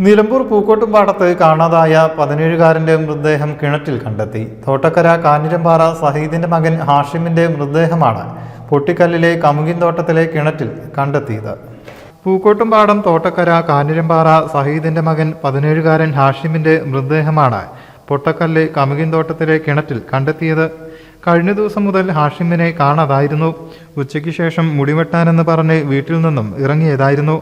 നിലമ്പൂർ പൂക്കോട്ടുംപാടത്ത് കാണാതായ 17-കാരന്റെ മൃതദേഹം കിണറ്റിൽ കണ്ടെത്തി. തോട്ടക്കര കാഞ്ഞിരംപാറ സഹീദിന്റെ മകൻ ഹാഷിമിന്റെ മൃതദേഹമാണ് പൊട്ടിക്കല്ലിലെ കമുകിൻതോട്ടത്തിലെ കിണറ്റിൽ കണ്ടെത്തിയത്. പൂക്കോട്ടുംപാടം തോട്ടക്കര കാഞ്ഞിരംപാറ സഹീദിന്റെ മകൻ 17-കാരൻ ഹാഷിമിന്റെ മൃതദേഹമാണ് പൊട്ടക്കല്ല് കമുകിൻതോട്ടത്തിലെ കിണറ്റിൽ കണ്ടെത്തിയത്. കഴിഞ്ഞ ദിവസം മുതൽ ഹാഷിമിനെ കാണാതായിരുന്നു. ഉച്ചയ്ക്ക് ശേഷം മുടിവെട്ടാനെന്ന് പറഞ്ഞ് വീട്ടിൽ നിന്നും ഇറങ്ങിയതായിരുന്നു.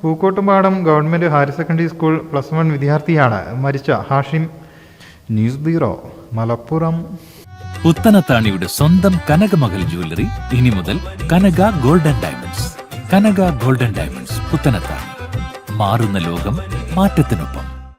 Pookkottumpadam government higher secondary school +1 വിദ്യാർത്ഥിയാണ് മരിച്ച ഹാഷിം. News bureau, Malappuram. പുത്തനത്താണിയുടെ സ്വന്തം കനകമകൾ ജ്വല്ലറി ഇനി മുതൽ Kanaka golden diamonds. Kanaka golden diamonds, Puthanathani. മാറുന്ന ലോകം, മാറ്റത്തിനൊപ്പം.